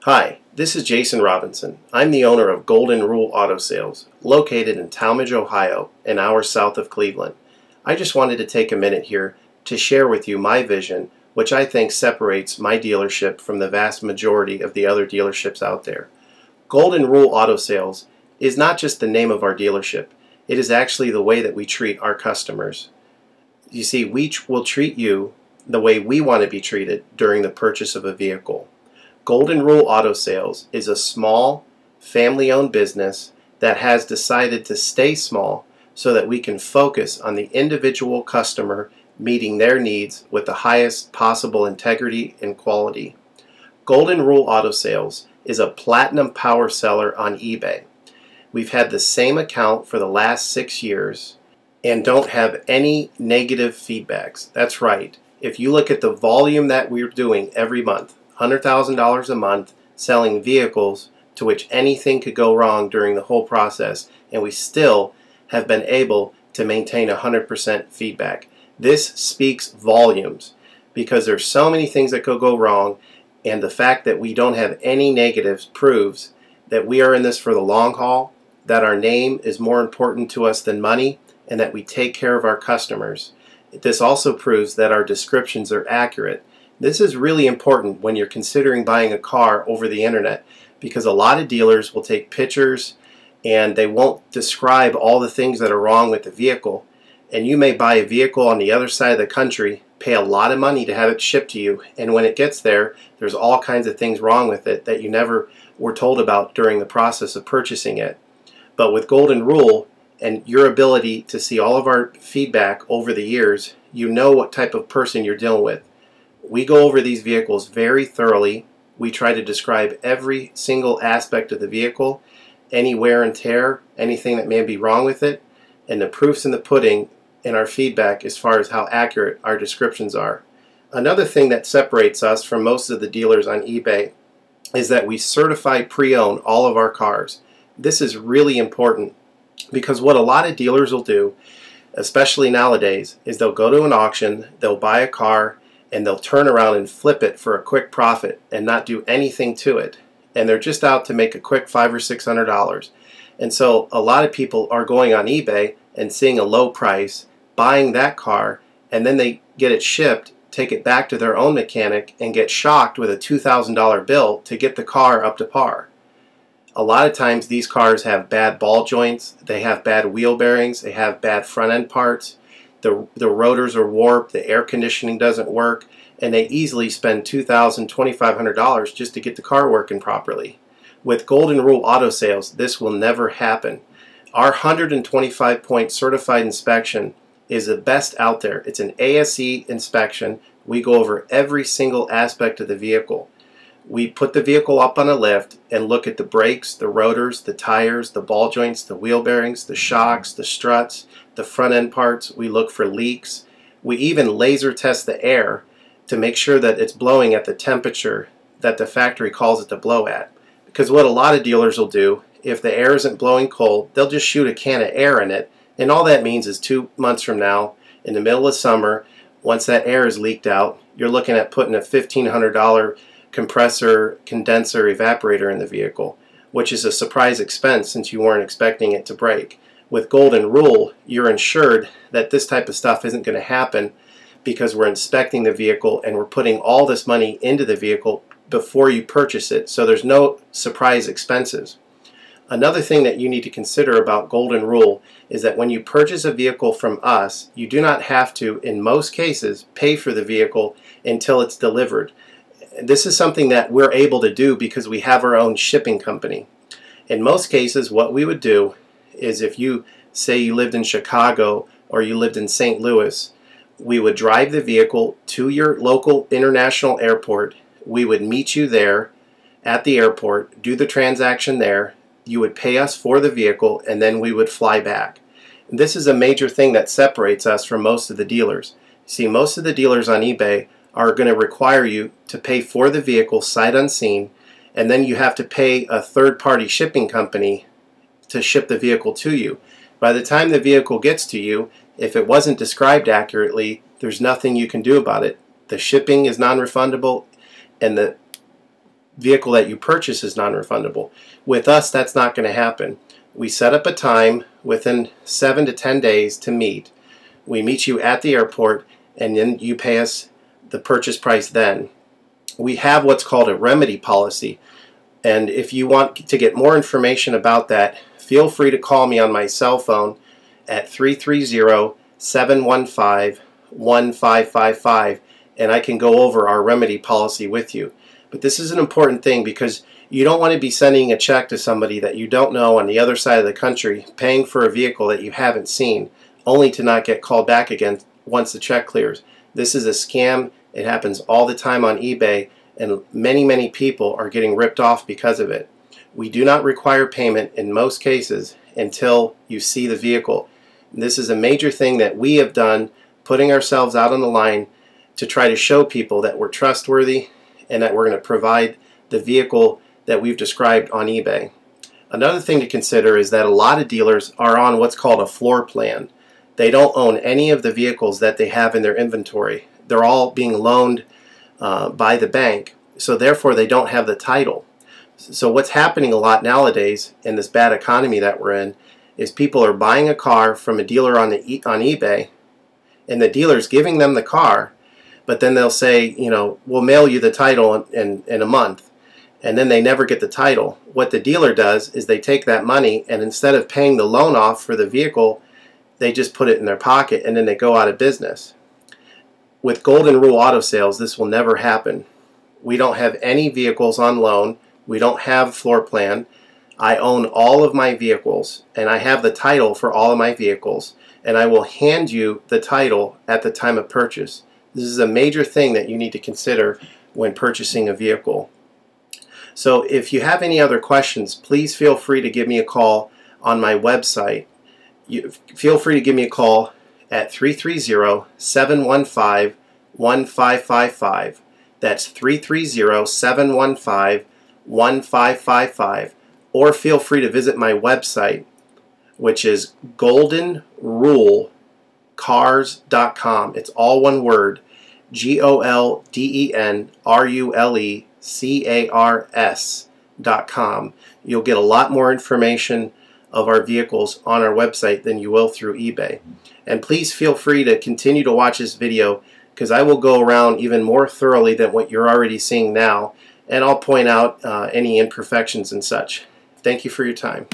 Hi, this is Jason Robinson. I'm the owner of Golden Rule Auto Sales, located in Tallmadge, Ohio, an hour south of Cleveland. I just wanted to take a minute here to share with you my vision, which I think separates my dealership from the vast majority of the other dealerships out there. Golden Rule Auto Sales is not just the name of our dealership, it is actually the way that we treat our customers. You see, we will treat you the way we want to be treated during the purchase of a vehicle. Golden Rule Auto Sales is a small, family-owned business that has decided to stay small so that we can focus on the individual customer meeting their needs with the highest possible integrity and quality. Golden Rule Auto Sales is a platinum power seller on eBay. We've had the same account for the last 6 years and don't have any negative feedbacks. That's right. If you look at the volume that we're doing every month, $100,000 a month selling vehicles to which anything could go wrong during the whole process, and we still have been able to maintain 100% feedback. This speaks volumes because there's so many things that could go wrong, and the fact that we don't have any negatives proves that we are in this for the long haul, that our name is more important to us than money, and that we take care of our customers. This also proves that our descriptions are accurate. This is really important when you're considering buying a car over the internet, because a lot of dealers will take pictures and they won't describe all the things that are wrong with the vehicle, and you may buy a vehicle on the other side of the country, pay a lot of money to have it shipped to you, and when it gets there, there's all kinds of things wrong with it that you never were told about during the process of purchasing it. But with Golden Rule and your ability to see all of our feedback over the years, you know what type of person you're dealing with. We go over these vehicles very thoroughly. We try to describe every single aspect of the vehicle, any wear and tear, anything that may be wrong with it, and the proof's in the pudding in our feedback as far as how accurate our descriptions are. Another thing that separates us from most of the dealers on eBay is that we certify pre-own all of our cars. This is really important because what a lot of dealers will do, especially nowadays, is they'll go to an auction, they'll buy a car, and they'll turn around and flip it for a quick profit and not do anything to it. And they're just out to make a quick $500 or $600. And so a lot of people are going on eBay and seeing a low price, buying that car, and then they get it shipped, take it back to their own mechanic, and get shocked with a $2,000 bill to get the car up to par. A lot of times these cars have bad ball joints, they have bad wheel bearings, they have bad front end parts. The rotors are warped, the air conditioning doesn't work, and they easily spend $2,000, $2,500 just to get the car working properly. With Golden Rule Auto Sales, this will never happen. Our 125-point certified inspection is the best out there. It's an ASE inspection. We go over every single aspect of the vehicle. We put the vehicle up on a lift and look at the brakes, the rotors, the tires, the ball joints, the wheel bearings, the shocks, the struts, the front end parts. We look for leaks. We even laser test the air to make sure that it's blowing at the temperature that the factory calls it to blow at. Because what a lot of dealers will do, if the air isn't blowing cold, they'll just shoot a can of air in it, and all that means is 2 months from now, in the middle of summer, once that air is leaked out, you're looking at putting a $1,500 compressor, condenser, evaporator in the vehicle, which is a surprise expense since you weren't expecting it to break. With Golden Rule, you're ensured that this type of stuff isn't going to happen because we're inspecting the vehicle and we're putting all this money into the vehicle before you purchase it, so there's no surprise expenses. Another thing that you need to consider about Golden Rule is that when you purchase a vehicle from us, you do not have to, in most cases, pay for the vehicle until it's delivered. This is something that we're able to do because we have our own shipping company. In most cases, what we would do is, if you say you lived in Chicago or you lived in St. Louis, we would drive the vehicle to your local international airport. We would meet you there at the airport, do the transaction there. You would pay us for the vehicle, and then we would fly back. This is a major thing that separates us from most of the dealers. See, most of the dealers on eBay are going to require you to pay for the vehicle sight unseen, and then you have to pay a third-party shipping company to ship the vehicle to you. By the time the vehicle gets to you, if it wasn't described accurately, there's nothing you can do about it. The shipping is non-refundable, and the vehicle that you purchase is non-refundable. With us, that's not going to happen. We set up a time within 7 to 10 days to meet. We meet you at the airport, and then you pay us the purchase price then. We have what's called a remedy policy, and if you want to get more information about that, feel free to call me on my cell phone at 330-715-1555, and I can go over our remedy policy with you. But this is an important thing because you don't want to be sending a check to somebody that you don't know on the other side of the country, paying for a vehicle that you haven't seen, only to not get called back again once the check clears. This is a scam. It happens all the time on eBay, and many people are getting ripped off because of it. We do not require payment in most cases until you see the vehicle. This is a major thing that we have done, putting ourselves out on the line to try to show people that we're trustworthy and that we're going to provide the vehicle that we've described on eBay. Another thing to consider is that a lot of dealers are on what's called a floor plan. They don't own any of the vehicles that they have in their inventory. They're all being loaned by the bank, so therefore they don't have the title. So what's happening a lot nowadays in this bad economy that we're in is people are buying a car from a dealer on eBay, and the dealer's giving them the car, but then they'll say, you know, we'll mail you the title in a month, and then they never get the title. What the dealer does is they take that money, and instead of paying the loan off for the vehicle, they just put it in their pocket, and then they go out of business. With Golden Rule Auto Sales, this will never happen. We don't have any vehicles on loan. We don't have floor plan. I own all of my vehicles, and I have the title for all of my vehicles, and I will hand you the title at the time of purchase. This is a major thing that you need to consider when purchasing a vehicle. So if you have any other questions, please feel free to give me a call on my website. Feel free to give me a call at 330-715-1555. That's 330-715-1555. Or feel free to visit my website, which is goldenrulecars.com. It's all one word, goldenrulecars.com. You'll get a lot more information of our vehicles on our website than you will through eBay. And please feel free to continue to watch this video, because I will go around even more thoroughly than what you're already seeing now, and I'll point out any imperfections and such. Thank you for your time.